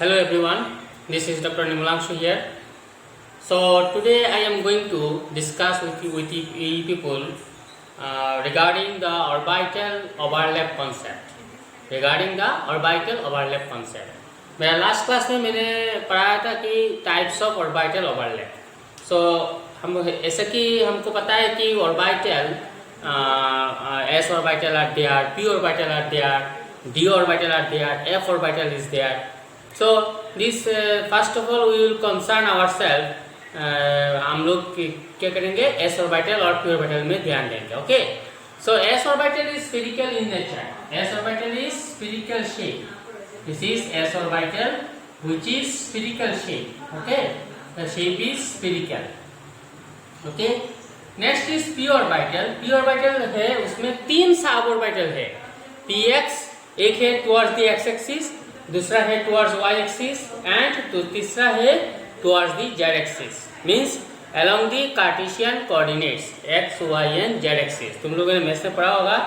Hello everyone, this is Dr. Nimulangshu here. So today I am going to discuss with you people regarding the orbital overlap concept. Regarding the orbital overlap concept. मेरा last class में मैंने पढ़ाया था कि types of orbital overlap. So हम ऐसा कि हमको पता है कि orbital s orbital are there, p orbital are there, d orbital are there, f orbital is there. So this first of all we will concern ourselves. हम लोग क्या करेंगे, एस ऑर्बिटल और पी ऑर्बिटल में ध्यान देंगे. Okay, so s orbital is spherical in nature. S orbital is spherical shape. This is s orbital which is spherical shape. Okay, the shape is spherical. Okay, next is p orbital. p orbital है, उसमें तीन sub orbital है. px एक है towards the x axis, दूसरा है towards y axis and तीसरा है towards the z axis. Means along the Cartesian coordinates x, y and z axis. तुम लोगों ने मैथ में पढ़ा होगा.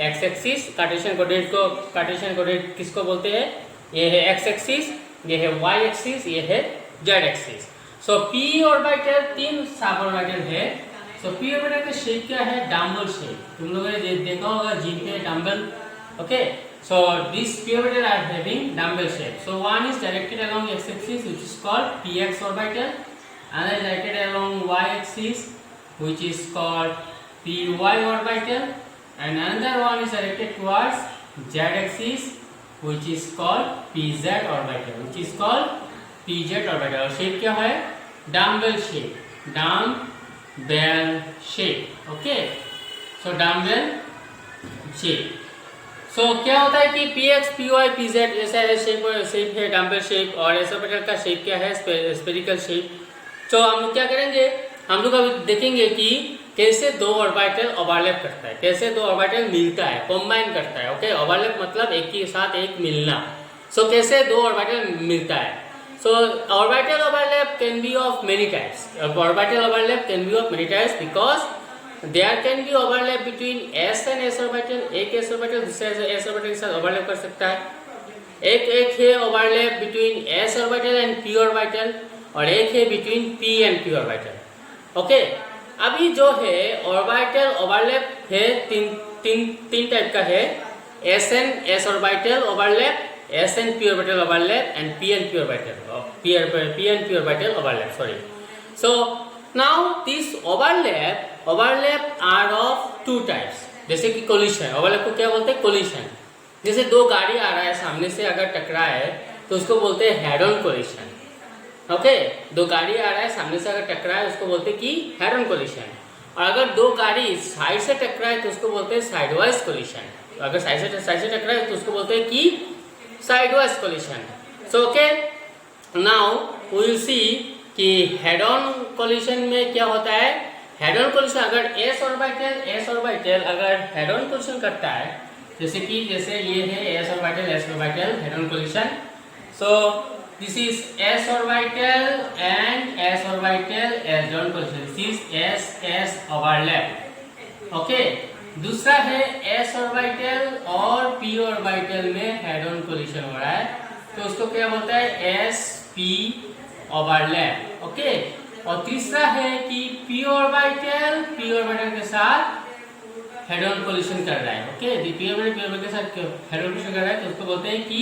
एक्स एक्सिस कार्टेशियन कोऑर्डिनेट किसको बोलते हैं? ये है एक्स एक्सिस, ये है वाई एक्सिस, ये है z axis. So p orbital तीन सब ऑर्बिटल है. सो पी ऑर्बिटल का शेप क्या है? Dumbbell shape. तुम लोगों ने देखा होगा जिम पे dumbbell. Okay, so this p orbital are having dumbbell shape. So one is directed along x axis which is called px orbital, another is directed along y axis which is called py orbital, and another one is directed towards z axis which is called pz orbital. और shape क्या है? Dumbbell shape. Okay, सो dumbbell shape. सो क्या होता है कि px, py, pz ऐसा है shape है डम्बल शेप. और एस ऑर्बिटल का शेप क्या है? Spherical shape. तो हम लोग क्या करेंगे, हम लोग अभी देखेंगे कि कैसे दो ऑर्बिटल ओवरलैप करता है, कैसे दो ऑर्बिटल मिलता है, कंबाइन करता है. ओके, ओवरलैप मतलब एक के साथ एक मिलना. सो कैसे दो ऑर्बिटल मिलता है. So orbital overlap can be of many types. Orbital overlap can be of many types because there can be overlap between s and s orbital. एक एस ऑर्बिटल दूसरे एस ऑर्बिटल के साथ ओवरलैप कर सकता है. एक है overlap between s orbital and p orbital, और एक है between p and p orbital. Okay, अभी जो है ऑर्बिटल ओवरलैप है तीन टाइप का है. S and s orbital overlap, s and p orbital overlap and p and p orbital overlap. Sorry. So now this overlap are of two types. जैसे कि collision, overlap को क्या बोलते हैं? कोलिशन. जैसे दो गाड़ी आ रहा है सामने से, अगर टकरा है तो उसको बोलते हैं हेड ऑन कोलिशन. ओके, दो गाड़ी आ रहा है सामने से, अगर टकरा है उसको बोलते हैं कि हेड ऑन कोलिशन. और अगर दो गाड़ी साइड से टकरा है तो उसको बोलते हैं साइडवाइज कोलिशन. अगर साइड से टकरा है तो उसको बोलते हैं कि sidewise collision. So okay, now we will see कि हेड ऑन कोलिशन में क्या होता है. हेड ऑन कोलिशन अगर एस ऑर्बिटल अगर हेड ऑन कोलिशन करता है, जैसे ये है s orbital head on collision. So this is s orbital and s orbital as on collision. This is s overlap. Okay, दूसरा है s orbital और p orbital में head on collision हो रहा है, तो उसको क्या बोलता है? s p overlap. Okay, और तीसरा है कि p orbital के साथ head on collision कर रहा है. Okay, p orbital के साथ head on collision कर रहा है, तो उसको बोलते हैं कि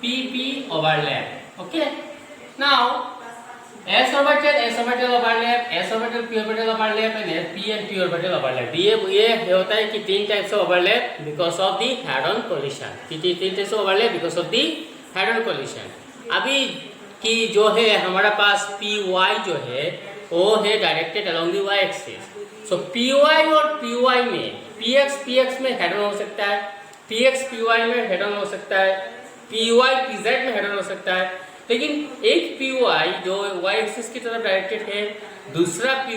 p p overlap. Okay, now s orbital overlap, s orbital p orbital overlap and p and p orbital overlap. ये होता है कि तीन types of overlap because of the head on collision. तीन types of overlap because of the head on collision. अभी की जो है हमारा पास py जो है वो है directed along the y axis. So py और py में px में हेड ऑन हो सकता है, px py में हेड ऑन हो सकता है, py pz में हेड ऑन हो सकता है. लेकिन एक py जो y एक्सिस की तरफ डायरेक्टेड है, दूसरा py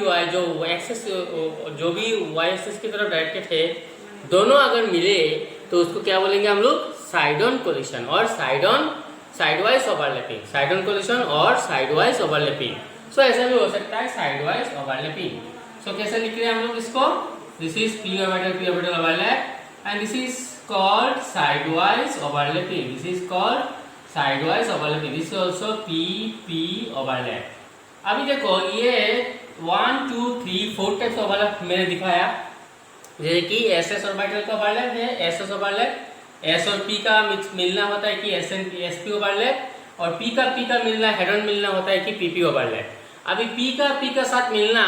जो भी y एक्सिस की तरफ डायरेक्टेड है, दोनों अगर मिले तो उसको क्या बोलेंगे हम लोग? साइड ऑन कोलिशन और sidewise overlapping. Side on collision और साइडवाइज ओवरलैपिंग. सो ऐसा भी हो सकता है साइडवाइज ओवरलैपिंग. सो कैसे लिख रहे हैं हम लोग इसको? This is p orbital overlap and this is called sidewise overlapping. Sideways overlap, this is also P P overlap. अभी देखो ये 1 2 3 4 टाइप्स ओवरलैप मैंने दिखाया, जैसे कि एस एस ऑर्बिटल का ओवरलैप है, एस एस ओवरलैप, एस और पी का मिलना होता है कि s and p s p overlap, और पी का मिलना हेड ऑन मिलना होता है कि पीपी ओवरलैप। अभी पी का साथ मिलना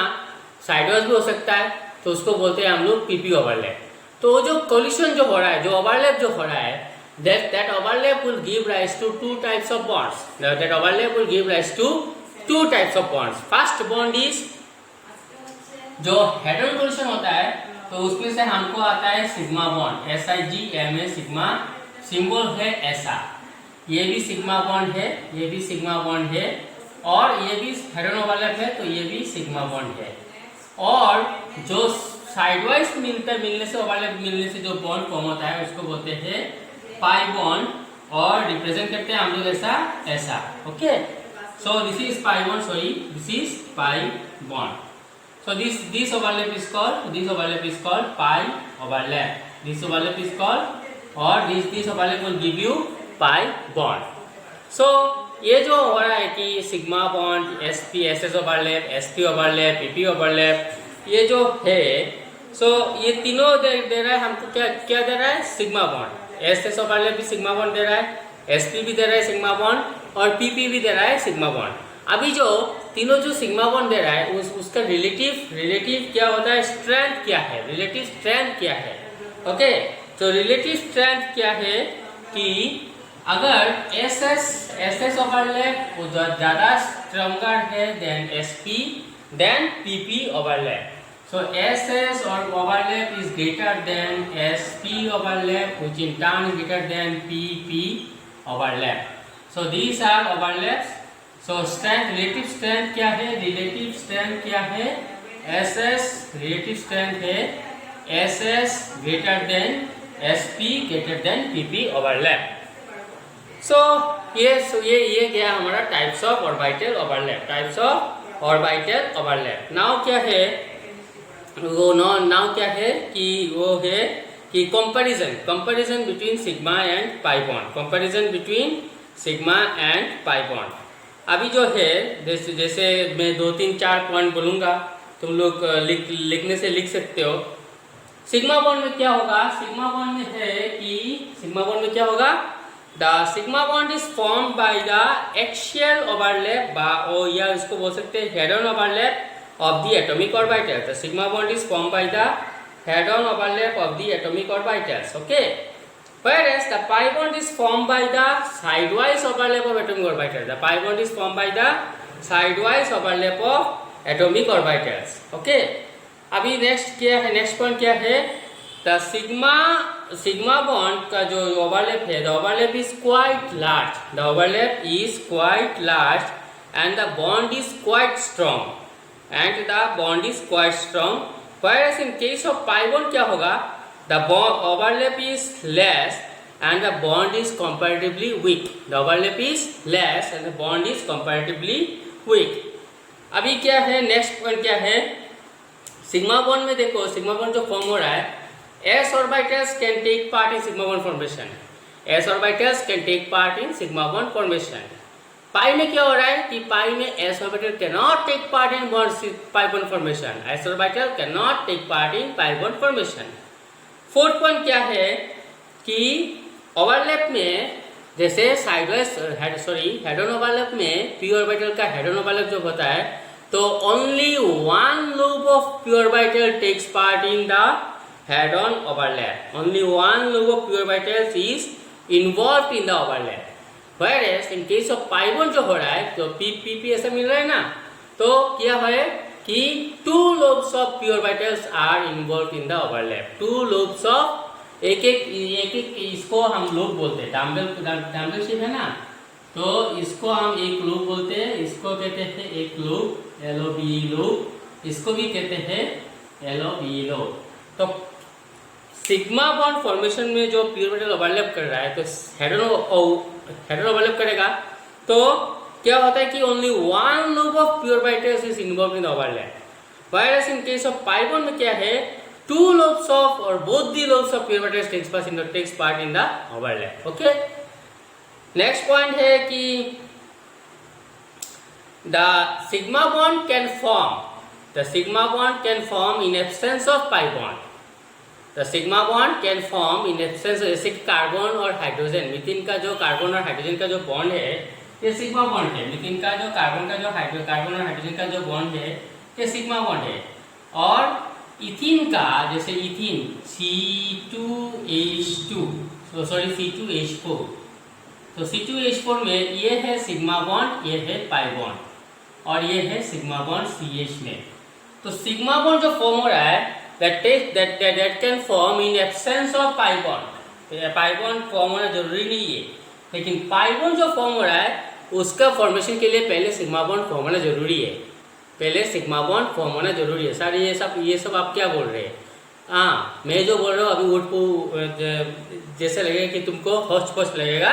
साइडवाइज भी हो सकता है, तो उसको बोलते हैं हम लोग पीपी ओवरलैप। तो जो कोलिशन जो हो रहा है, जो ओवरलैप जो हो रहा है, that overlap will give rise to two types of bonds. That overlap will give rise to two types of bonds. First bond is जो हेड ऑन कोलिशन होता है, तो उसमें से हमको आता है sigma bond, SIGMA sigma, symbol है ऐसा, ये भी सिग्मा बॉन्ड है, ये भी सिग्मा बॉन्ड है, और ये भी हेड ऑन ओवरलैप है, तो ये भी सिग्मा बॉन्ड है। और जो साइडवाइज मिलने से ओवरलैप मिलने से जो बॉन्ड फॉर्म होता है उसको बोलते हैं पाई बॉन्ड, और रिप्रेजेंट करते हैं हम लोग ऐसा। Okay, so this is pi bond, sorry this is pi bond. So this overlap is called pi overlap. This overlap is called, or this overlap will give you pi bond. So ये जो हो रहा है कि sigma bond, SP SS overlap, SP overlap, PP overlap, ये जो है, सो ये तीनों दे रहा है हमको क्या दे रहा है, सिग्मा बॉन्ड। SS ओवरलैप भी सिग्मा बॉन्ड दे रहा है, SP भी दे रहा है सिग्मा बॉन्ड, और PP भी दे रहा है सिग्मा बॉन्ड। अभी जो तीनों जो सिग्मा बॉन्ड दे रहा है उसका रिलेटिव क्या होता है, स्ट्रेंथ क्या है, रिलेटिव स्ट्रेंथ क्या है। ओके, तो रिलेटिव स्ट्रेंथ क्या है कि अगर SS ओवरलैप ज्यादा स्ट्रॉन्गर है than SP than PP overlap. So SS or overlap is greater than SP overlap, which in turn is greater than PP overlap. So these are overlaps. So strength, relative strength क्या है, relative strength क्या है, SS relative strength है SS greater than SP greater than PP overlap. So ये गया हमारा types of orbital overlap, types of orbital overlap. Now क्या है वो नाउ क्या है कि वो है कि comparison between sigma and pi bond, comparison between sigma and pi bond. अभी जो है जैसे मैं 2-3-4 पॉइंट बोलूंगा, तुम लोग लिखने से लिख सकते हो। सिग्मा बॉन्ड में क्या होगा, सिग्मा बॉन्ड में है कि सिग्मा बॉन्ड में क्या होगा, the sigma bond is form by the axial overlap, या इसको बोल सकते हैं head on overlap of the atomic orbital. The sigma bond is formed by the head-on overlap of the atomic orbitals. Okay. Whereas the pi bond is formed by the sidewise overlap of atomic orbitals. The pi bond is formed by the sidewise overlap of atomic orbitals. Okay. अभी next क्या है, next point क्या है, the sigma bond का जो overlap है, the overlap is quite large. The overlap is quite large and the bond is quite strong. And the bond is quite strong. Whereas in case of pi bond क्या होगा, the overlap is less and the bond is comparatively weak. The overlap is less and the bond is comparatively weak. अभी क्या है, next point क्या है, sigma bond में देखो, sigma bond जो फॉर्म हो रहा है, s orbitals can take part in sigma bond formation. s orbitals can take part in sigma bond formation. पाई में क्या हो रहा है कि पाई में s orbital cannot take part in pi bond formation. s orbital cannot take part in pi bond formation. Fourth point क्या है कि ओवरलैप में जैसे साइडवाइज हेड ऑन ओवरलैप में p ऑर्बिटल का हेड ऑन ओवरलैप जो होता है, तो only one loop of p orbital takes part in the head on overlap. Only one loop of p orbital is involve in the overlap. Whereas in case of pi bond जो हो रहा है, तो PP ऐसा मिल रहा है ना, तो क्या है कि 2 lobes of p orbitals are involved in the overlap. 2 lobes of एक इसको हम लूप बोलते हैं, डम्बल शेप है ना, तो इसको हम एक लूप बोलते हैं, इसको कहते हैं एक लूप, LOB लूप, इसको भी कहते हैं LOB लूप. तो सिग्मा बॉन्ड फॉर्मेशन में जो p ऑर्बिटल ओवरलैप कर रहा है, तो हेड ऑन ओवरलैप करेगा, तो क्या होता है कि only one loop of p orbitals is involve in the overlap. Whereas in case of pi bond में क्या है, 2 lobes of or both the lobes of p orbitals takes part in the overlap. Okay. Next point है कि the sigma bond can form, the sigma bond can form in absence of pi bond. The sigma bond can form in absence, जैसे कि carbon और hydrogen, methane का जो carbon और hydrogen का जो बॉन्ड है ये सिग्मा बॉन्ड है। मीथेन का जो कार्बन का जो कार्बन और हाइड्रोजन का जो बॉन्ड है ये सिग्मा बॉन्ड है। और इथीन का, जैसे इथीन C2H2, सॉरी C2H4, तो C2H4 में ये है सिग्मा बॉन्ड, ये है पाई बॉन्ड, और ये है सिग्मा बॉन्ड CH में। तो सिग्मा बॉन्ड जो फॉर्म हो रहा है that can form in absence of pi bond। Pi bond form होना जरूरी नहीं है, लेकिन पाई बॉन्ड जो फॉर्म हो रहा है उसका फॉर्मेशन के लिए पहले सिग्मा बॉन्ड फॉर्म होना जरूरी है, पहले सिग्मा बॉन्ड फॉर्म होना जरूरी है। सर ये सब आप क्या बोल रहे हैं? हाँ, मैं जो बोल रहा हूँ अभी उठ जैसे लगेगा कि तुमको होच पोच लगेगा,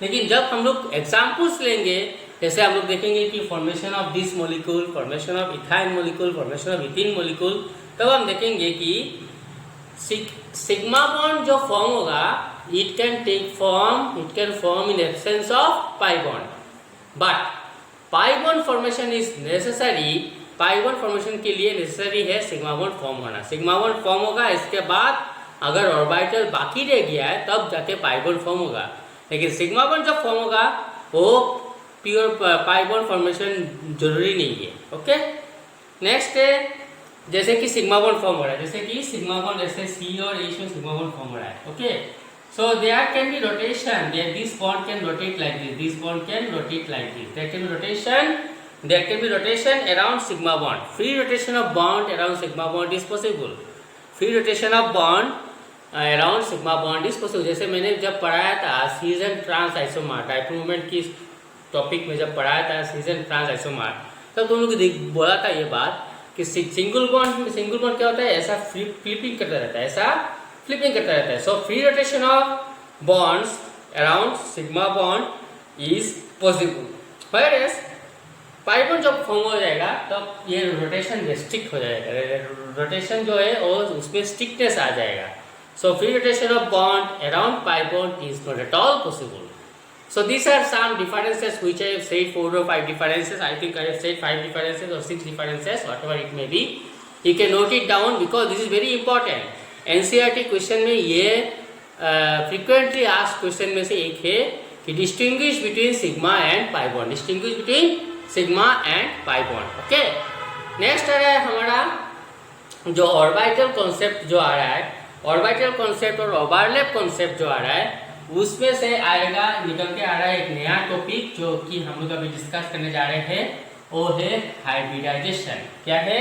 लेकिन जब हम लोग एग्जाम्पल्स लेंगे, जैसे हम लोग देखेंगे कि formation of this molecule, formation of ethyne molecule, formation of ethene molecule, तब हम देखेंगे कि सिग्मा बॉन्ड जो फॉर्म होगा it can form in absence of pi bond, but pi bond formation is necessary. Pi bond formation के लिए necessary है sigma bond form होना। सिग्मा बॉन्ड फॉर्म होगा, इसके बाद अगर ऑर्बिटल बाकी रह गया है तब जाके पाई बॉन्ड फॉर्म होगा, लेकिन सिग्मा बॉन्ड जब फॉर्म होगा वो प्योर पाई बॉन्ड फॉर्मेशन जरूरी नहीं है। ओके, नेक्स्ट है जैसे कि सिग्मा बॉन्ड फॉर्म हो रहा है, जैसे कि सिग्मा बॉन्ड जैसे C और H में सिग्मा बॉन्ड फॉर्म हो रहा है। Okay, so there can be rotation, this bond can rotate like this bond can rotate like this, there can be rotation around sigma bond, free rotation of bond around sigma bond is possible, free rotation of bond around sigma bond is possible। जैसे मैंने जब पढ़ाया था cis and trans isomer, dipole moment की topic में जब पढ़ाया था cis and trans isomer, तब तुम लोग बोला था ये बात कि सिंगल बॉन्ड क्या होता है, ऐसा फ्लिपिंग करता रहता है, ऐसा फ्लिपिंग करता रहता है। So free rotation of bonds around sigma bond is possible, whereas pi bond जब फॉर्म हो जाएगा तब ये रोटेशन रेस्ट्रिक्ट हो जाएगा, रोटेशन जो है वो उसमें स्ट्रिक्टनेस आ जाएगा। So free rotation of bond around pi bond is not at all possible. So these are some differences which I have said, 4 or 5 differences. I think I have said 5 differences or 6 differences, whatever it may be. You can note it down because this is very important. NCERT question में ये frequently asked question में से एक है कि distinguish between sigma and pi bond. Distinguish between sigma and pi bond. Okay. Next आ रहा है हमारा जो ऑर्बिटल कॉन्सेप्ट जो आ रहा है, ऑर्बिटल कॉन्सेप्ट और ओवरलैप कॉन्सेप्ट जो आ रहा है उसमें से आएगा, निकल के आ रहा है एक नया टॉपिक जो कि हम लोग अभी डिस्कस करने जा रहे हैं, वो है हाइब्रिडाइजेशन। क्या है?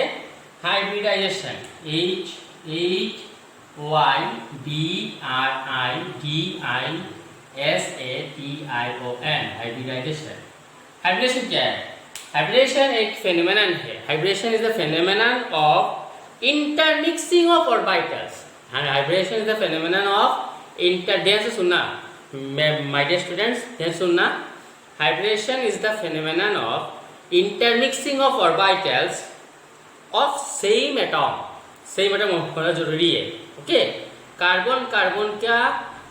Hybridisation, HYBRIDISATION, hybridisation. हाइब्रिडेशन क्या है? हाइब्रिडेशन एक फेनोमेनन है। Hybridisation is the phenomenon of intermixing of orbitals. Hybridisation is the phenomenon of ध्यान से सुनना माय डियर स्टूडेंट्स, ध्यान सुनना। Hybridisation is the phenomenon of intermixing of orbitals of same atom. Same atom होना जरूरी है। ओके, कार्बन का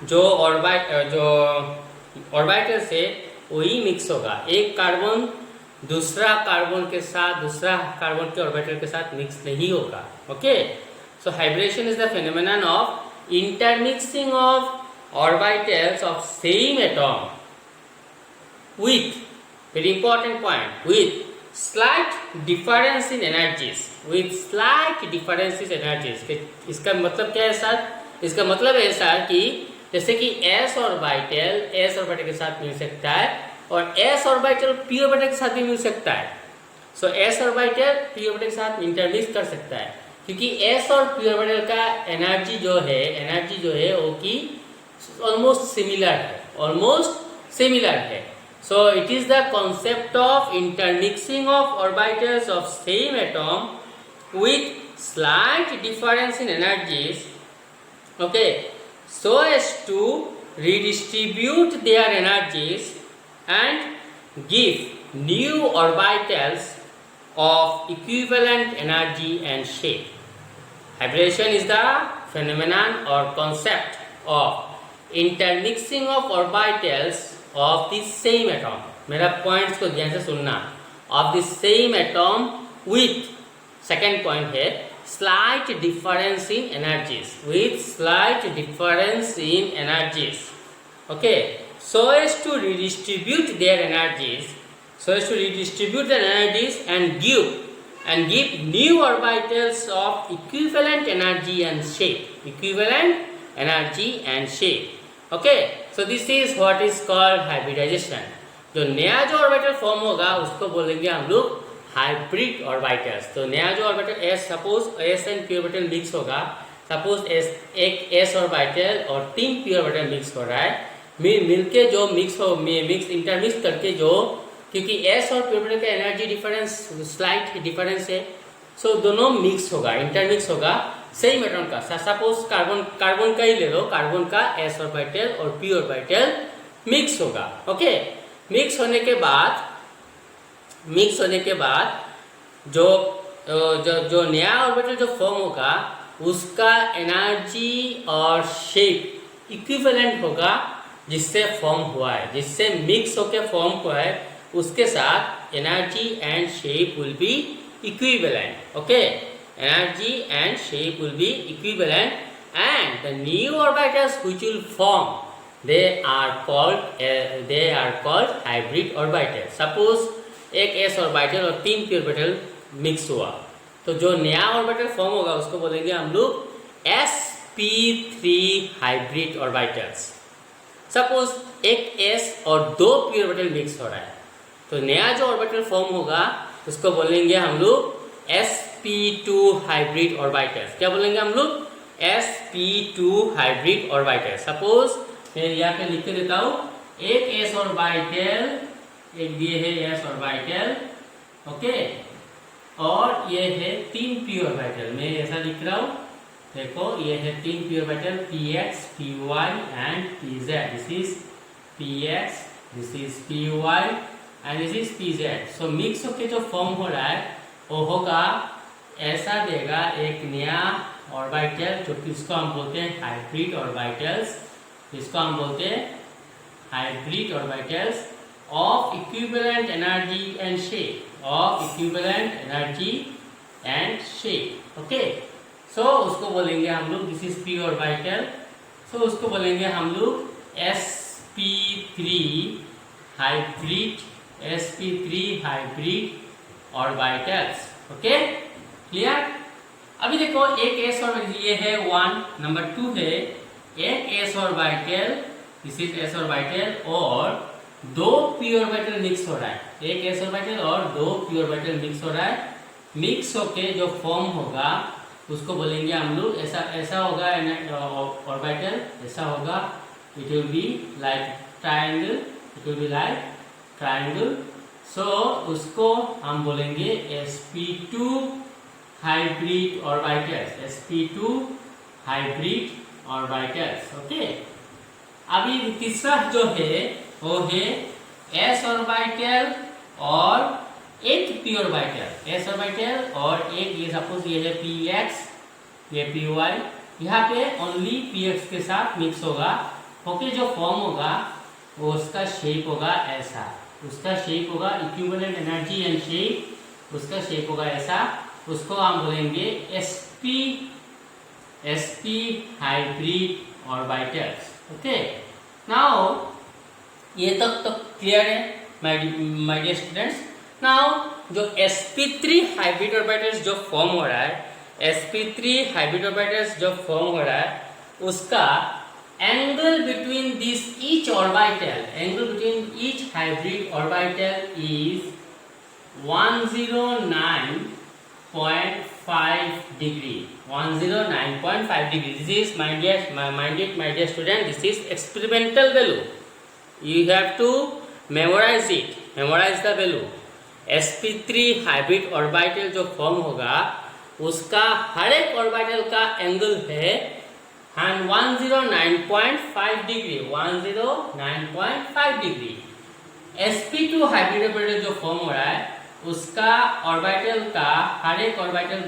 जो ऑर्बिटल से वही मिक्स होगा। एक कार्बन दूसरा कार्बन के साथ, दूसरा कार्बन के ऑर्बिटल के साथ मिक्स नहीं होगा। Okay, so hybridisation is the phenomenon of intermixing of orbitals of same atom with, very important point, with slight difference in energies, with slight difference in energies। इसका मतलब क्या है सर? इसका मतलब है सर कि जैसे कि s ऑर्बिटल के साथ मिल सकता है और s ऑर्बिटल p ऑर्बिटल के साथ भी मिल सकता है। सो s ऑर्बिटल p ऑर्बिटल के साथ इंटरमिक्स कर सकता है, क्योंकि s और p ऑर्बिटल का एनर्जी जो है वो की ऑलमोस्ट सिमिलर है। So it is the concept of intermixing of orbitals of same atom with slight difference in energies, okay, so as to redistribute their energies and give new orbitals of equivalent energy and shape. Hybridization is the phenomenon or concept of intermixing of orbitals of the same atom, मेरा points को ध्यान से सुनना, of the same atom with, second point है slight difference in energies, with slight difference in energies, okay, so as to redistribute their energies, and give new orbitals of equivalent energy and shape, okay, so this is what is called hybridization. जो नया जो orbital form होगा उसको बोलेंगे हम लोग hybrid orbitals. तो नया जो orbital S, suppose S and p orbital mix होगा, सपोज एक एस ऑर्बिटल और 3 पी ऑर्बिटल मिक्स हो रहा है, मिलके जो मिक्स इंटरमिक्स करके जो, क्योंकि एस और पी ऑर्बिटल का एनर्जी डिफरेंस स्लाइट डिफरेंस है, सो दोनों मिक्स होगा, इंटरमिक्स होगा सेम एटॉम का। सपोज कार्बन का ही ले लो, कार्बन का एस ऑर्बिटल और पी ऑर्बिटल मिक्स होगा, ओके। मिक्स होने के बाद जो नया ऑर्बिटल जो फॉर्म होगा उसका एनर्जी और शेप इक्विवेलेंट होगा जिससे फॉर्म हुआ है, जिससे मिक्स होकर फॉर्म हुआ है, उसके साथ energy and shape will be equivalent, okay, energy and shape will be equivalent, and the new orbitals which will form they are called hybrid orbital। Suppose एक s ऑर्बिटल और 3 p ऑर्बिटल मिक्स हुआ, तो जो नया orbital form होगा उसको बोलेंगे हम लोग sp3 हाइब्रिड ऑर्बिटल्स। सपोज एक s और 2 p ऑर्बिटल मिक्स हो रहा है, तो नया जो ऑर्बिटल फॉर्म होगा उसको बोलेंगे हम लोग sp2 हाइब्रिड ऑर्बिटल्स। क्या बोलेंगे हम लोग? sp2 hybrid orbital. सपोज मैं यहाँ पे लिख के देता हूँ, एक एस ऑर्बिटल, एक ये है एस ऑर्बिटल, ओके, और ये है 3 पी ऑर्बिटल, मैं ऐसा लिख रहा हूँ, देखो ये है 3 P orbital, P X, P Y and P Z. This is P X, this is P Y and this is P Z. So mix होके जो फॉर्म हो रहा है वो होगा, ऐसा देगा एक नया ऑर्बिटल, जो किसको हम बोलते हैं हाइब्रिड ऑर्बिटल्स, इसको हम बोलते हैं hybrid orbitals of equivalent energy and shape, of equivalent energy and shape, okay. So उसको बोलेंगे हम लोग, this is p orbital, so उसको बोलेंगे हम लोग sp3 hybrid, sp3 hybrid orbitals, okay, clear. अभी देखो एक s ऑर्बिटल ये है 1, नंबर 2 है एक s orbital, this is s orbital और 2 p ऑर्बिटल मिक्स हो रहा है, एक s ऑर्बिटल और 2 p ऑर्बिटल मिक्स हो रहा है, मिक्स होके जो फॉर्म होगा उसको बोलेंगे हम लोग, ऐसा होगा ऑर्बिटल, ऐसा होगा, it will be like triangle, it will be like triangle, so उसको हम बोलेंगे sp2 hybrid orbitals, sp2 hybrid orbitals, okay. अभी तीसरा जो है वो है s ऑर्बिटल और एक p ऑर्बिटल, s ऑर्बिटल और एक, ये सपोज ये है px, ये py, यहाँ पे ओनली px के साथ मिक्स होगा, ओके, जो फॉर्म होगा वो उसका शेप होगा ऐसा, उसका शेप होगा इक्विवेलेंट एनर्जी एंड शेप, उसका शेप होगा ऐसा, उसको हम बोलेंगे sp hybrid orbitals, okay. Now ये तक तो क्लियर है माय डियर स्टूडेंट्स। नाउ जो sp3 हाइब्रिड ऑर्बिटल्स जो फॉर्म हो रहा है, sp3 हाइब्रिड ऑर्बिटल्स जो फॉर्म हो रहा है, उसका angle between this each orbital, angle between each hybrid orbital is 109.5 degree, 109.5 degree. This is my dear student, this is experimental value. You have to memorize it, memorize the value. sp3 hybrid orbital जो form होगा उसका हर एक orbital का angle है 109.5 degree, 109.5 degree. sp2 hybrid orbital जो form हो रहा है उसका ऑर्बिटल का हर एक ऑर्बिटल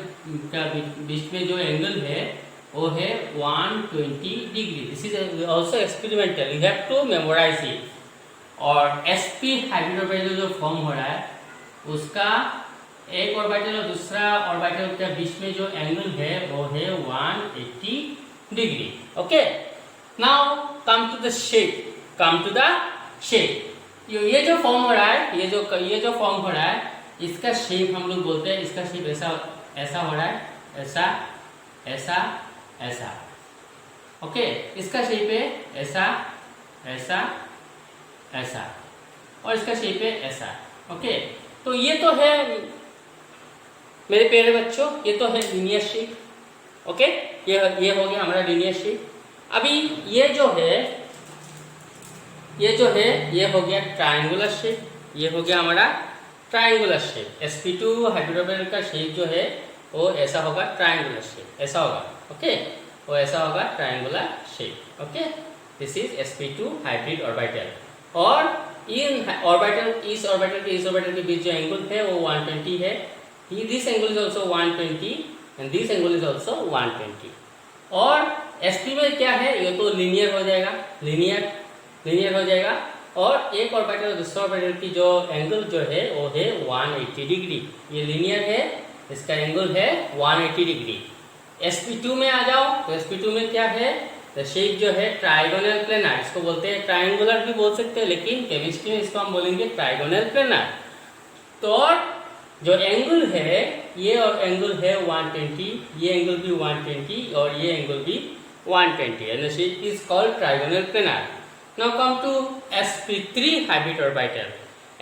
का बीच में जो एंगल है वो है 120 degree. This is also experimental, you have to memorise it. और sp हाइब्रिड ऑर्बिटल जो फॉर्म हो रहा है उसका एक ऑर्बिटल और दूसरा ऑर्बिटल के बीच में जो एंगल है वो है 180 degree. Okay, now come to the shape. ये जो फॉर्म हो रहा है, ये जो फॉर्म हो रहा है, इसका शेप हम लोग बोलते हैं, इसका शेप ऐसा हो रहा है, ऐसा। ओके, इसका शेप है ऐसा और इसका शेप है ऐसा। ओके, तो ये तो है मेरे प्यारे बच्चों, ये तो है लीनियर शेप। ओके, ये हो गया हमारा लीनियर शेप। अभी ये जो है ये हो गया ट्रायंगुलर शेप। ये हो गया हमारा triangular shape. sp2 hybrid orbital का शेप जो है वो ऐसा होगा, ट्रायंगुलर शेप ऐसा होगा। ओके, वो ऐसा होगा triangular shape. Okay, this is sp2 hybrid orbital. और इन ऑर्बिटल इस ऑर्बिटल के बीच जो एंगल है वो 120 है। This angle is also 120 and this angle is also 120। और sp में क्या है, ये तो लीनियर हो जाएगा, लीनियर हो जाएगा। और एक ऑर्बिटल और दूसरा ऑर्बिटल की जो एंगल जो है वो है 180 डिग्री। ये लीनियर है, इसका एंगल है 180 डिग्री। sp2 में आ जाओ तो sp2 में क्या है, तो शेप जो है ट्राइगोनल प्लेनर, इसको बोलते हैं, ट्रायंगुलर भी बोल सकते हैं, लेकिन केमिस्ट्री में इसको हम बोलेंगे ट्राइगोनल प्लेनर। तो जो एंगल है ये और एंगल है 120, ये एंगल भी 120 और ये एंगल भी 120 and the shape is called trigonal planar. Now come to sp3 hybrid orbital.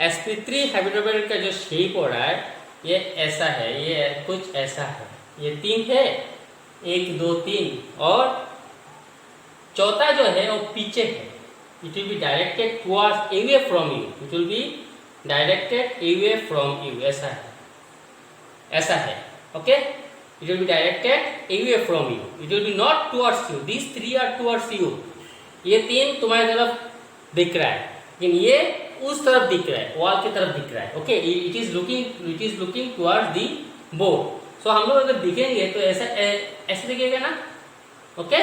sp3 hybrid orbital का जो शेप हो रहा है ये ऐसा है, ये कुछ ऐसा है। ये 3 है, 1 2 3 और चौथा जो है वो पीछे है। It will be directed towards away from you, it will be directed away from you, ऐसा है। Okay, it will be directed away from you, it will be not towards you. This 3 are towards you, ये 3 तुम्हारी तरफ दिख रहा है, लेकिन ये उस तरफ दिख रहा है, वॉल की तरफ दिख रहा है। Okay, it is looking towards the board. So हम लोग अगर दिखेंगे तो ऐसे दिखेगा ना। ओके,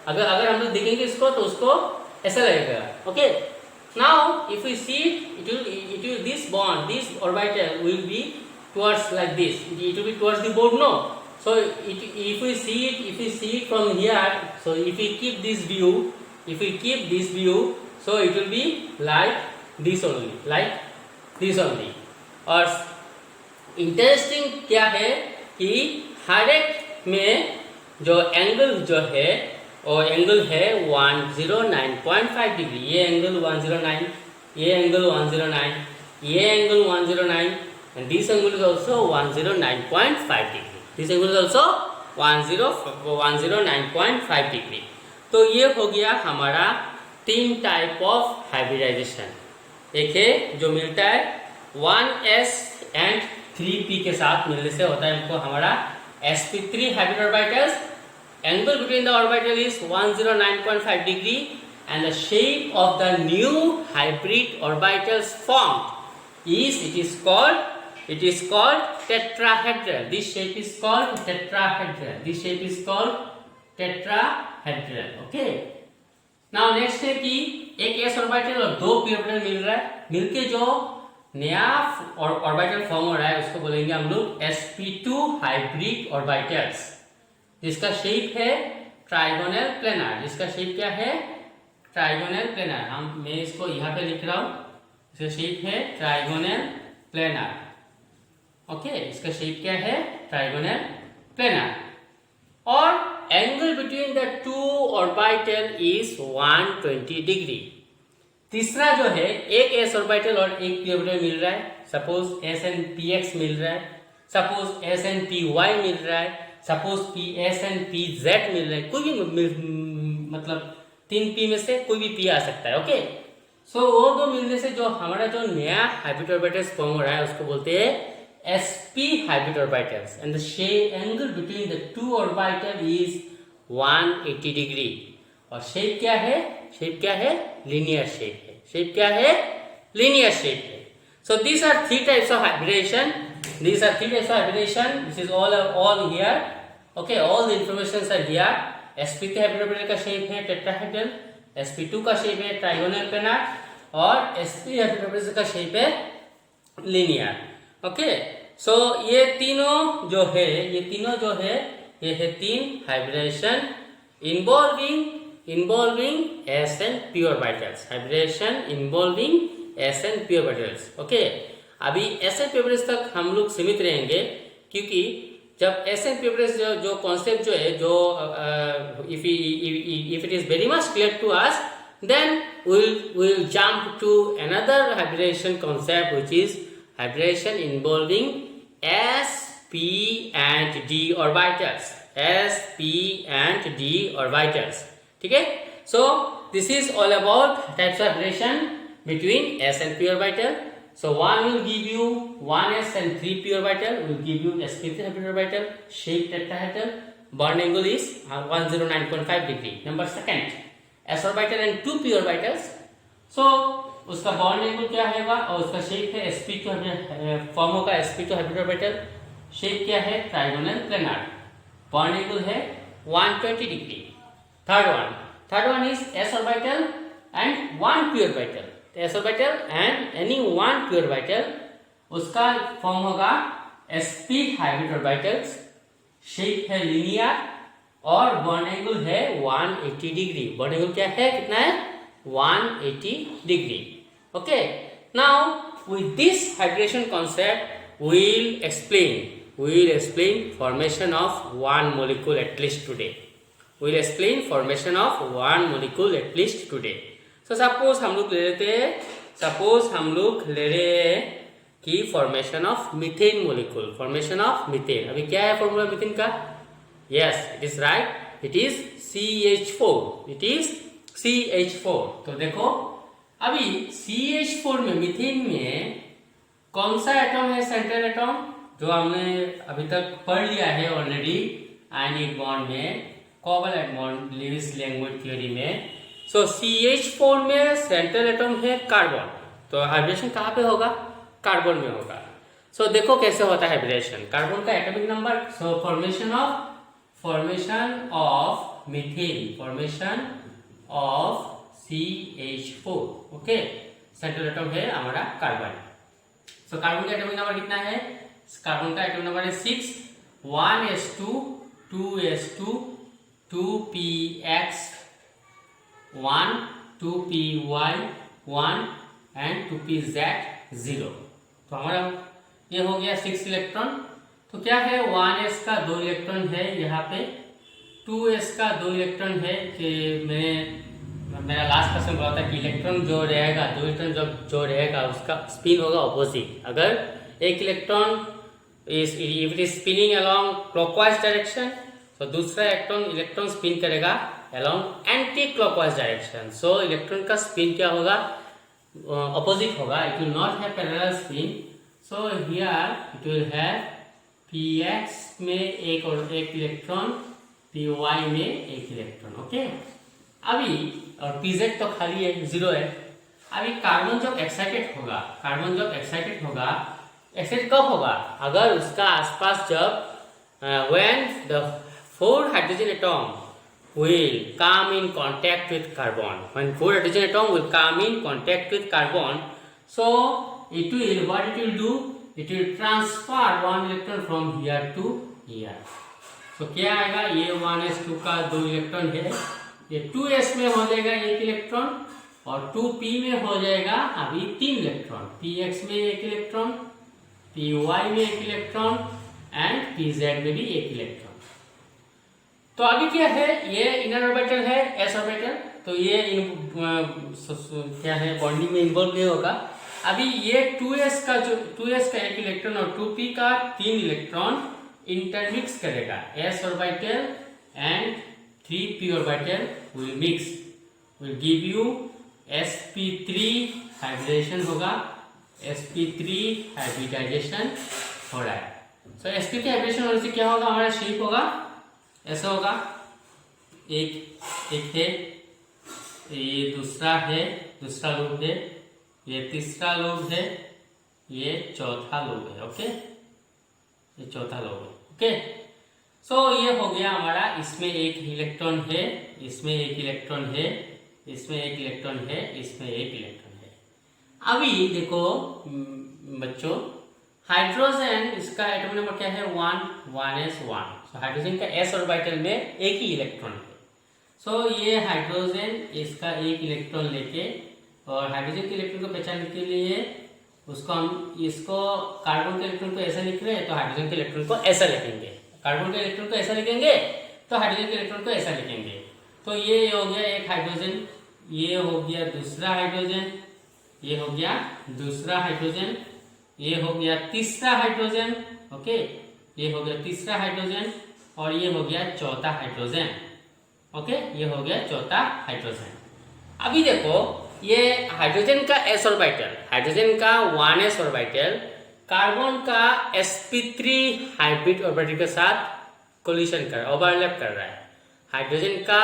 अगर हम लोग दिखेंगे इसको तो उसको ऐसा लगेगा। Okay, now if we see it will this orbital will be towards like this, it will be towards the board, no. So if we see it from here, so if we keep this view, so it will be like this only, और interesting क्या है कि हर एक में जो angle जो है वो एंगल है 109.5 डिग्री। ये एंगल 109, ये एंगल 109, ये angle 109 and this angle is also 109.5 degree. This angle is also 109.5 degree. तो ये हो गया हमारा 3 टाइप ऑफ हाइब्रिडाइजेशन। एक है जो मिलता है 1s एंड 3p के साथ मिलने से होता है हमको हमारा sp3 hybrid orbitals. Angle between the orbital is 109.5 degree and the shape of the new hybrid orbitals formed it is called tetrahedral. This shape is called tetrahedral. Okay, now next है कि एक s ऑर्बिटल और 2 p orbital मिल रहा है, मिलके जो नया orbital form हो रहा है उसको बोलेंगे हम लोग sp2 हाइब्रिड ऑर्बिटल्स, जिसका शेप है ट्राइगोनल प्लेनर। जिसका शेप क्या है, ट्राइगोनल प्लेनर। मैं इसको यहाँ पे लिख रहा हूँ, इसका शेप है ट्राइगोनल प्लेनर। ओके, इसका शेप क्या है, ट्राइगोनल प्लेनर। और angle between the 2 orbital is 120 degree. तीसरा जो है एक s ऑर्बिटल और एक p ऑर्बिटल मिल रहा है, सपोज s एंड px मिल रहा है, सपोज s एंड py मिल रहा है, सपोज ps एंड pz मिल रहा है। कोई भी मतलब 3p में से कोई भी p आ सकता है। ओके, सो वो दो मिलने से जो हमारा जो नया हाइब्रिड ऑर्बिटल्स फॉर्म हो रहा है उसको बोलते हैं sp hybrid orbitals and the angle between the 2 orbital is 180 degree. और शेप क्या है, लीनियर शेप है। शेप क्या है, लीनियर शेप है। So these are 3 types of hybridisation. These are 3 types of hybridization. This is all here. Okay, all the informations are here. sp3 hybrid orbital का shape है tetrahedral, sp2 का shape है trigonal planar, और sp hybridisation का shape है linear. Okay, so ये तीनों जो है ये है तीन hybridisation involving S and P orbitals, hybridisation involving S and P orbitals. Okay, अभी एस एन पी ऑर्बिटल्स तक हम लोग सीमित रहेंगे, क्योंकि जब एस एन पी ऑर्बिटल्स जो कॉन्सेप्ट जो है, जो if it is very much clear to us, then we'll jump to another hybridization concept, which is hybridization involving s, p and d orbitals, s, p and d orbitals। ठीक है, so this is all about types of hybridization between s and p orbital। So one will give you 1s and 3p orbital, will give you sp3 hybrid orbital, shape tetrahedral, bond angle is 109.5 degree। Number second, s orbital and 2p orbitals, so उसका bond angle क्या होगा और उसका shape है sp2 form होगा sp2 hybrid orbital. Shape क्या है? Trigonal planar. Bond angle है 120 degree. Third one is s orbital and 1p orbital। s orbital and any 1p orbital, उसका फॉर्म होगा sp हाइब्रिड ऑर्बिटल्स। शेप है linear और bond angle है 180 degree. Bond angle क्या है? कितना है? 180 degree. Okay, now with this hybridisation concept we'll explain formation of one molecule at least today। we'll explain formation of one molecule at least today। so suppose हम लोग ले रहे हैं कि formation of methane molecule, formation of methane. अभी क्या है formula methane का? Yes, it is right, it is CH4, it is CH4। तो देखो अभी CH4 में, मीथेन में कौन सा एटम है सेंट्रल एटम? जो हमने अभी तक पढ़ लिया है ऑलरेडी आयनिक बॉन्ड में, covalent bond Lewis language theory में। सो CH4 में सेंट्रल एटम है कार्बन, तो हाइब्रिडेशन कहाँ पे होगा? कार्बन में होगा। सो देखो कैसे होता है हाइब्रिडेशन। कार्बन का atomic number, so formation of methane, formation of CH4। Okay, central atom है हमारा कार्बन। सो कार्बन का एटॉमिक नंबर कितना है? कार्बन का एटॉमिक नंबर है 6, 1s2, 2s2, 2px, 1, 2py, 1 and 2pz0। तो हमारा ये हो गया 6 इलेक्ट्रॉन। तो क्या है? 1s का 2 इलेक्ट्रॉन है यहाँ पे, 2s का 2 इलेक्ट्रॉन है। कि मेरा लास्ट क्वेश्चन बोला था कि इलेक्ट्रॉन जो रहेगा, 2 इलेक्ट्रॉन जो रहेगा उसका स्पिन होगा ऑपोजिट। अगर एक electron if it is spinning along clockwise direction, तो दूसरा इलेक्ट्रॉन स्पिन करेगा अलोंग एंटी क्लॉकवाइज डायरेक्शन। सो इलेक्ट्रॉन का स्पिन क्या होगा? ऑपोजिट होगा, it will not have parallel spin. So here it will have px में एक इलेक्ट्रॉन, py में एक इलेक्ट्रॉन। ओके, अभी और pz तो खाली है, 0 है। अभी कार्बन जब एक्साइटेड होगा, एक्साइटेड कब होगा? अगर उसका आसपास जब when the 4 hydrogen atom will come in contact with carbon, when 4 hydrogen atom will come in contact with carbon, so what it will do? It will transfer 1 electron from here to here। तो क्या आएगा? ये 1s2 का 2 electron है, ये 2s में हो जाएगा 1 इलेक्ट्रॉन, और 2p में हो जाएगा अभी 3 इलेक्ट्रॉन, px में 1 इलेक्ट्रॉन, py में 1 इलेक्ट्रॉन एंड pz में भी 1 इलेक्ट्रॉन। तो अभी क्या है? ये इनर ऑर्बिटल है s ऑर्बिटल, तो ये क्या है? बॉन्डिंग में इन्वॉल्व नहीं होगा। अभी ये 2s का 1 इलेक्ट्रॉन और 2p का 3 इलेक्ट्रॉन इंटरमिक्स करेगा। s orbital and 3p orbital will mix, will give you sp3 hybridisation होगा, sp3 हाइब्रिडाइजेशन हो रहा है। सो sp3 हाइब्रिडेशन होने से क्या होगा? हमारा शेप होगा ऐसा होगा, एक है, ये दूसरा लूप है, ये तीसरा लूप है, ये चौथा लूप है। ओके, ये चौथा लूप है। ओके, सो ये हो गया हमारा। इसमें 1 इलेक्ट्रॉन है, इसमें 1 इलेक्ट्रॉन है, इसमें 1 इलेक्ट्रॉन है, इसमें 1 इलेक्ट्रॉन है। अभी देखो बच्चों, हाइड्रोजन इसका एटॉमिक नंबर क्या है 1s1। सो हाइड्रोजन का s ऑर्बिटल में एक ही इलेक्ट्रॉन है। सो ये हाइड्रोजन इसका एक इलेक्ट्रॉन लेके, और हाइड्रोजन के इलेक्ट्रॉन को पहचानने के लिए उसको हम इसको कार्बन के इलेक्ट्रॉन को ऐसा लिख रहे हैं तो हाइड्रोजन के इलेक्ट्रॉन को ऐसा लिखेंगे, कार्बन के इलेक्ट्रॉन को ऐसा लिखेंगे तो हाइड्रोजन के इलेक्ट्रॉन को ऐसा लिखेंगे। तो ये हो गया एक हाइड्रोजन, ये हो गया दूसरा हाइड्रोजन, ये हो गया दूसरा हाइड्रोजन, ये हो गया तीसरा हाइड्रोजन। ओके, ये हो गया तीसरा हाइड्रोजन और ये हो गया चौथा हाइड्रोजन। ओके, ये हो गया चौथा हाइड्रोजन। अभी देखो ये हाइड्रोजन का s ऑर्बिटल, हाइड्रोजन का 1s ऑर्बिटल कार्बन का sp3 हाइब्रिड ऑर्बिटल के साथ कोलिशन कर ओवरलैप कर रहा है। हाइड्रोजन का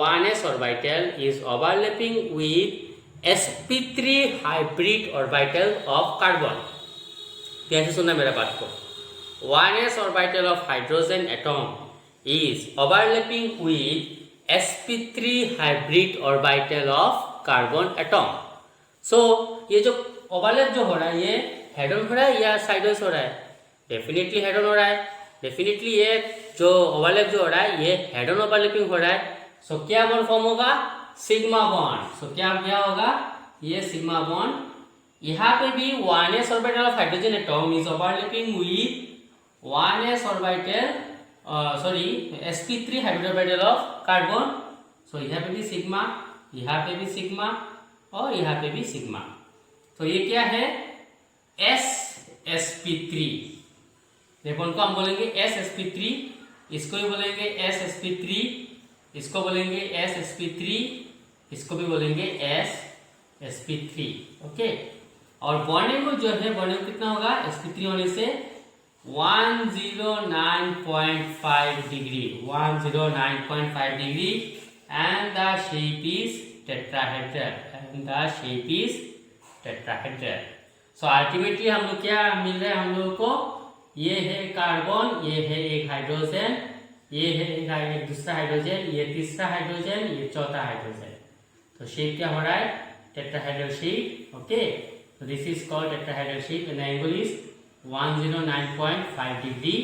1s orbital is overlapping with sp3 hybrid orbital of carbon. कैसे सुनना मेरा बात को, 1s orbital of hydrogen atom is overlapping with sp3 hybrid orbital of carbon atom. So ये जो ओवरलैप जो हो रहा है ये हेड ऑन हो रहा है या साइड वाइज हो रहा है? डेफिनेटली हेड ऑन हो रहा है। डेफिनेटली ये जो ओवरलैप जो हो रहा है ये हेड ऑन ओवरलैपिंग हो रहा है। सो क्या बॉन्ड फॉर्म होगा? Sigma bond. सो क्या होगा? ये सिग्मा बॉन्ड। यहाँ पे भी 1s orbital of hydrogen atom is overlapping with 1s orbital sp3 hybrid orbital of carbon. So यहाँ पे भी सिग्मा, यहाँ पे भी सिग्मा और यहाँ पे भी सिग्मा। तो ये क्या है? sp3। देखो उनको हम बोलेंगे sp3, इसको भी बोलेंगे sp3, इसको बोलेंगे sp3, इसको भी बोलेंगे sp3। ओके, और बॉन्डिंग जो है बॉन्डिंग कितना होगा? sp3 होने से 109.5 degree, 109.5 degree, and the shape is tetrahedral, and the shape is tetrahedral। So ultimately हम लोग क्या मिल रहा है हम लोगों को? ये है कार्बन, ये है एक हाइड्रोजन, ये है एक दूसरा हाइड्रोजन, ये तीसरा हाइड्रोजन, ये चौथा हाइड्रोजन। तो शेप क्या हो रहा है? Tetrahedral shape. Okay, so this is called tetrahedral shape and the angle is 109.5 degree,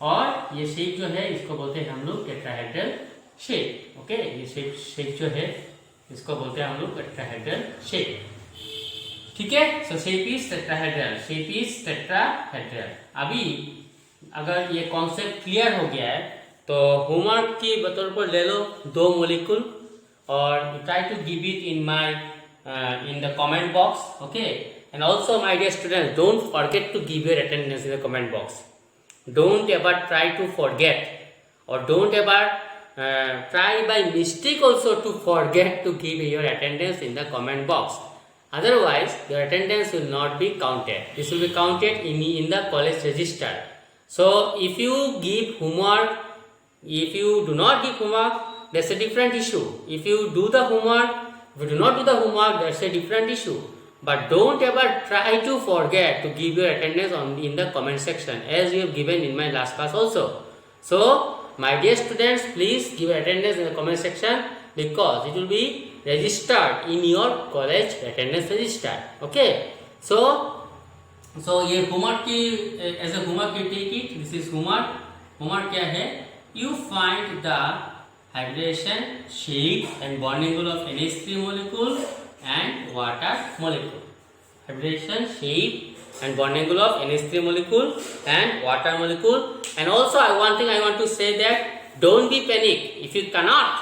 और ये शेप जो है इसको बोलते हैं हम लोग टेट्राहेड्रल शेप। ओके, ये शेप जो है इसको बोलते हैं हम लोग टेट्राहेड्रल शेप। ठीक है, सो shape is tetrahedral, shape is tetrahedral. अभी अगर ये कॉन्सेप्ट क्लियर हो गया है तो होमवर्क की बतौर पर ले लो 2 मोलिकुल और try to give it in the comment box. Okay, and also my dear students, don't forget to give your attendance in the comment box. Don't ever try to forget, or don't ever try by mistake also to forget to give your attendance in the comment box. Otherwise your attendance will not be counted. This will be counted in the college register. So if you give homework, if you do not give homework, that's a different issue. If you do the homework, if you do not do the homework, that's a different issue. But don't ever try to forget to give your attendance in the comment section, as we have given in my last class also. So my dear students, please give attendance in the comment section, because it will be registered in your college attendance register. Okay, so ये homework की as a homework you take it. This is homework. Homework क्या है? You find the hybridization, shape and bond angle of NH3 molecule and water molecule. Hybridization, shape and bond angle of NH3 molecule and water molecule. And also one thing I want to say that don't be panic. If you cannot,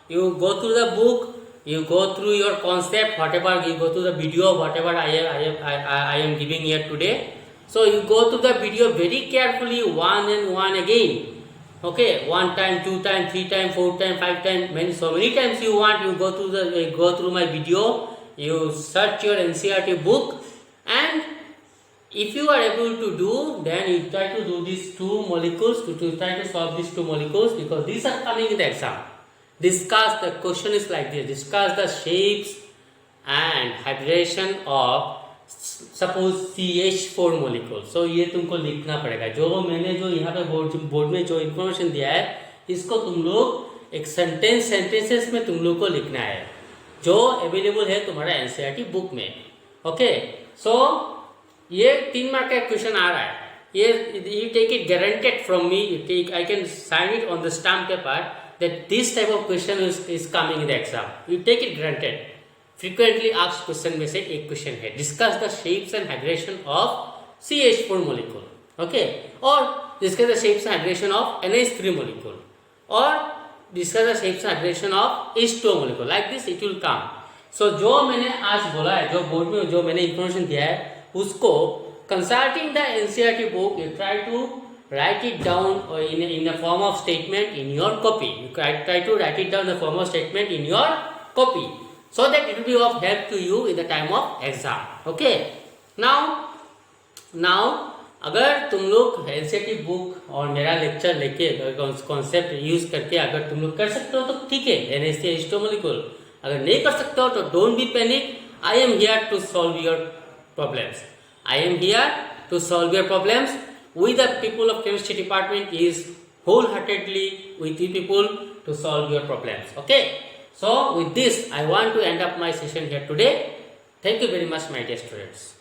you go through the book, you go through your concept, whatever, you go through the video, whatever I am giving here today. So you go through the video very carefully, one and one again. Okay, 1 time, 2 time, 3 time, 4 time, 5 time, so many times you want, you go through my video, you search your NCERT book, and if you are able to do, then you try to do these 2 molecules, to try to solve these 2 molecules, because these are coming in the exam. Discuss, the question is like this, discuss the shapes and hybridization of suppose CH4 molecule. So ये तुमको लिखना पड़ेगा। जो मैंने जो यहाँ पे board में जो इन्फॉर्मेशन दिया है, इसको तुम लोग एक सेंटेंसेस में तुम लोग को लिखना है। जो अवेलेबल है तुम्हारा एनसीईआरटी बुक में। ओके, सो ये 3 मार्क का क्वेश्चन आ रहा है, ये you take it guaranteed from me, you take, I can sign it on the stamp paper that this type of question is coming in the exam, you take it guaranteed. Frequently asked question में से एक क्वेश्चन है, discuss the shapes and hydration of CH4 molecule, okay, और discuss the shapes and hydration of NH3 molecule, और discuss the shapes and hydration of H2 molecule, like this it will come. So जो मैंने आज बोला है, जो board में जो मैंने इंफॉर्मेशन दिया है, उसको consulting the NCERT book you try to write it down in the form of statement in your copy. You try to write it down in the form of statement in your copy, so that it will be of help to you in the time of exam. Okay, now अगर तुम लोग NCERT book और मेरा lecture लेके concept use करके अगर तुम लोग कर सकते हो तो ठीक है, NH3 H2 molecule। अगर नहीं कर सकते हो तो don't be panic, I am here to solve your problems, I am here to solve your problems. We the people of chemistry department is wholeheartedly with you people to solve your problems. Okay, so with this I want to end up my session here today. Thank you very much, my dear students.